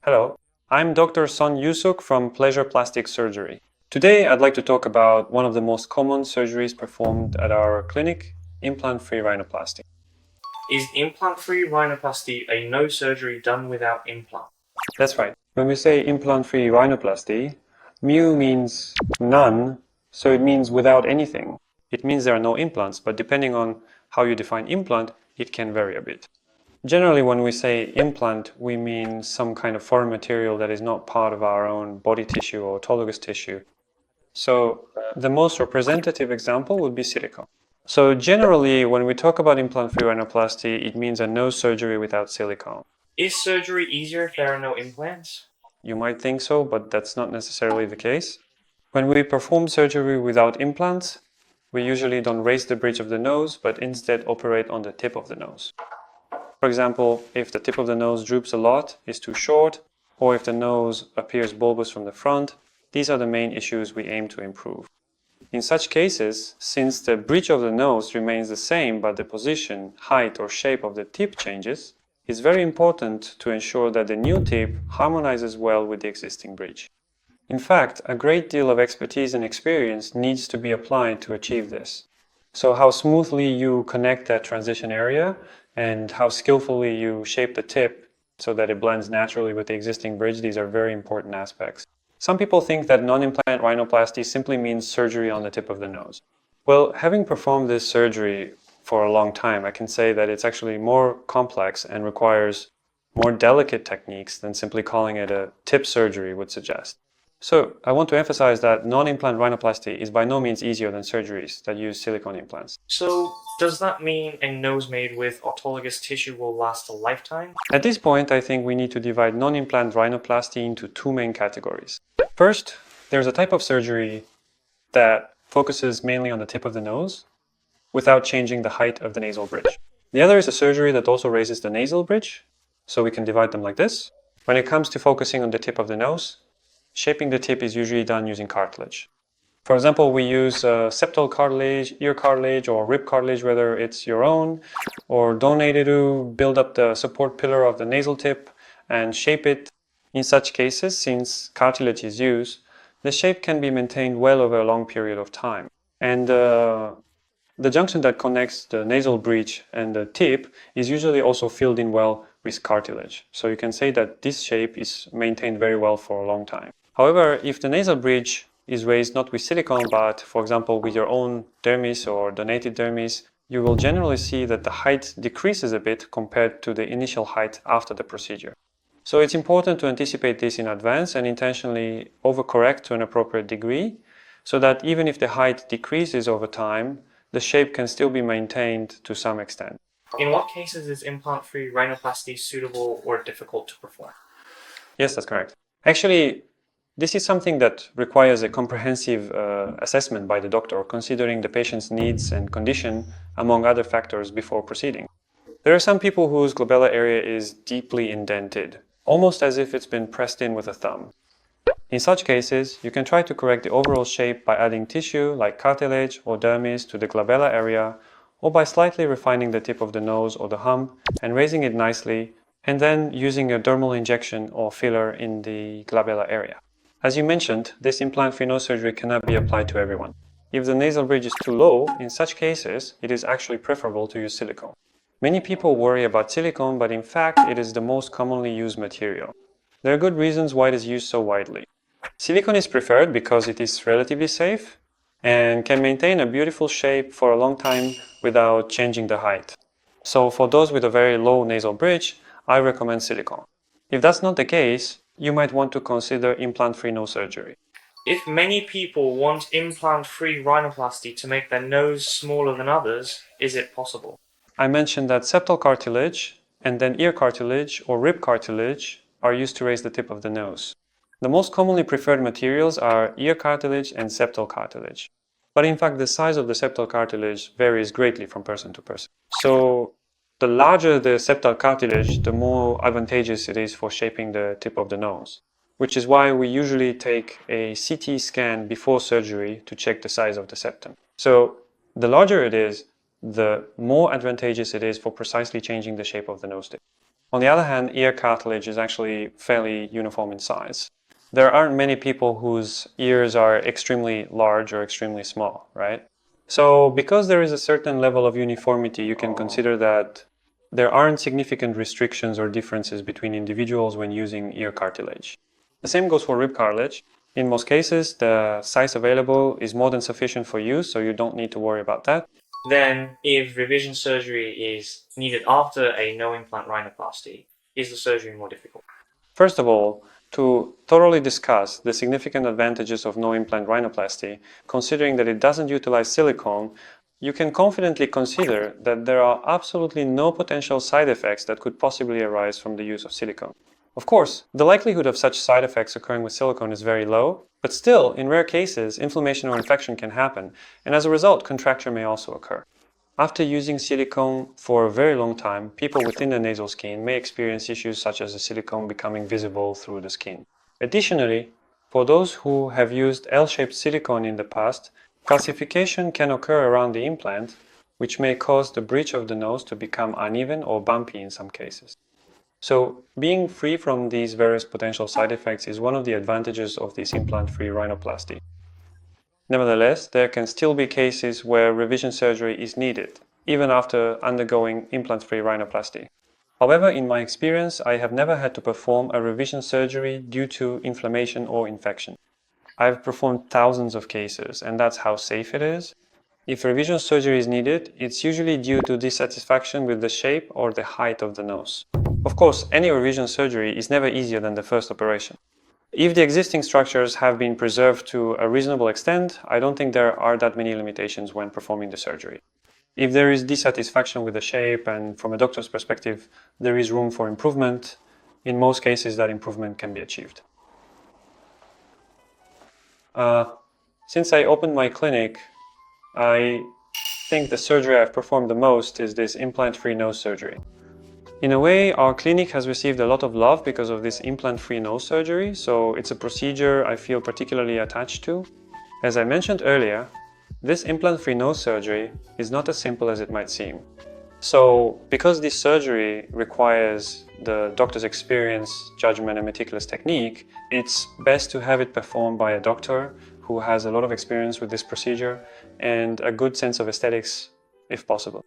Hello, I'm Dr. Son Yusuk from Pleasure Plastic Surgery. Today I'd like to talk about one of the most common surgeries performed at our clinic, implant-free rhinoplasty. Is implant-free rhinoplasty a no surgery done without implant? That's right. When we say implant-free rhinoplasty, mu means none, so it means without anything. It means there are no implants, but depending on how you define implant, it can vary a bit. Generally, when we say implant, we mean some kind of foreign material that is not part of our own body tissue or autologous tissue. So the most representative example would be silicone. So generally, when we talk about implant-free rhinoplasty, it means a no surgery without silicone. Is surgery easier if there are no implants? You might think so, but that's not necessarily the case. When we perform surgery without implants, we usually don't raise the bridge of the nose, but instead operate on the tip of the nose. For example, if the tip of the nose droops a lot, is too short, or if the nose appears bulbous from the front, these are the main issues we aim to improve. In such cases, since the bridge of the nose remains the same but the position, height or shape of the tip changes, it's very important to ensure that the new tip harmonizes well with the existing bridge. In fact, a great deal of expertise and experience needs to be applied to achieve this. So how smoothly you connect that transition area and how skillfully you shape the tip so that it blends naturally with the existing bridge, these are very important aspects. Some people think that non-implant rhinoplasty simply means surgery on the tip of the nose. Well, having performed this surgery for a long time, I can say that it's actually more complex and requires more delicate techniques than simply calling it a tip surgery would suggest. So I want to emphasize that non-implant rhinoplasty is by no means easier than surgeries that use silicone implants. So, does that mean a nose made with autologous tissue will last a lifetime? At this point, I think we need to divide non-implant rhinoplasty into two main categories. First, there's a type of surgery that focuses mainly on the tip of the nose without changing the height of the nasal bridge. The other is a surgery that also raises the nasal bridge, so we can divide them like this. When it comes to focusing on the tip of the nose, shaping the tip is usually done using cartilage. For example, we use septal cartilage, ear cartilage, or rib cartilage, whether it's your own or donated to build up the support pillar of the nasal tip and shape it. In such cases, since cartilage is used, the shape can be maintained well over a long period of time. And the junction that connects the nasal bridge and the tip is usually also filled in well with cartilage. So you can say that this shape is maintained very well for a long time. However, if the nasal bridge is raised not with silicone, but for example with your own dermis or donated dermis, you will generally see that the height decreases a bit compared to the initial height after the procedure. So it's important to anticipate this in advance and intentionally overcorrect to an appropriate degree, so that even if the height decreases over time, the shape can still be maintained to some extent. In what cases is implant-free rhinoplasty suitable or difficult to perform? Yes, that's correct. Actually, this is something that requires a comprehensive assessment by the doctor, considering the patient's needs and condition, among other factors, before proceeding. There are some people whose glabella area is deeply indented, almost as if it's been pressed in with a thumb. In such cases, you can try to correct the overall shape by adding tissue like cartilage or dermis to the glabella area, or by slightly refining the tip of the nose or the hump and raising it nicely, and then using a dermal injection or filler in the glabella area. As you mentioned, this implant-free nose surgery cannot be applied to everyone. If the nasal bridge is too low, in such cases, it is actually preferable to use silicone. Many people worry about silicone, but in fact, it is the most commonly used material. There are good reasons why it is used so widely. Silicone is preferred because it is relatively safe and can maintain a beautiful shape for a long time without changing the height. So for those with a very low nasal bridge, I recommend silicone. If that's not the case, you might want to consider implant-free nose surgery. If many people want implant-free rhinoplasty to make their nose smaller than others, is it possible? I mentioned that septal cartilage and then ear cartilage or rib cartilage are used to raise the tip of the nose. The most commonly preferred materials are ear cartilage and septal cartilage. But in fact, the size of the septal cartilage varies greatly from person to person. So the larger the septal cartilage, the more advantageous it is for shaping the tip of the nose, which is why we usually take a CT scan before surgery to check the size of the septum. So the larger it is, the more advantageous it is for precisely changing the shape of the nose tip. On the other hand, ear cartilage is actually fairly uniform in size. There aren't many people whose ears are extremely large or extremely small, right? So because there is a certain level of uniformity, you can consider that there aren't significant restrictions or differences between individuals when using ear cartilage. The same goes for rib cartilage. In most cases, the size available is more than sufficient for use, so you don't need to worry about that. Then, if revision surgery is needed after a no-implant rhinoplasty, is the surgery more difficult? First of all, to thoroughly discuss the significant advantages of no-implant rhinoplasty, considering that it doesn't utilize silicone, you can confidently consider that there are absolutely no potential side effects that could possibly arise from the use of silicone. Of course, the likelihood of such side effects occurring with silicone is very low, but still, in rare cases, inflammation or infection can happen, and as a result, contracture may also occur. After using silicone for a very long time, people within the nasal skin may experience issues such as the silicone becoming visible through the skin. Additionally, for those who have used L-shaped silicone in the past, calcification can occur around the implant, which may cause the bridge of the nose to become uneven or bumpy in some cases. So, being free from these various potential side effects is one of the advantages of this implant-free rhinoplasty. Nevertheless, there can still be cases where revision surgery is needed, even after undergoing implant-free rhinoplasty. However, in my experience, I have never had to perform a revision surgery due to inflammation or infection. I've performed thousands of cases, and that's how safe it is. If revision surgery is needed, it's usually due to dissatisfaction with the shape or the height of the nose. Of course, any revision surgery is never easier than the first operation. If the existing structures have been preserved to a reasonable extent, I don't think there are that many limitations when performing the surgery. If there is dissatisfaction with the shape and from a doctor's perspective, there is room for improvement, in most cases that improvement can be achieved. Since I opened my clinic, I think the surgery I've performed the most is this implant-free nose surgery. In a way, our clinic has received a lot of love because of this implant-free nose surgery, so it's a procedure I feel particularly attached to. As I mentioned earlier, this implant-free nose surgery is not as simple as it might seem. So, because this surgery requires the doctor's experience, judgment, and meticulous technique, it's best to have it performed by a doctor who has a lot of experience with this procedure and a good sense of aesthetics if possible.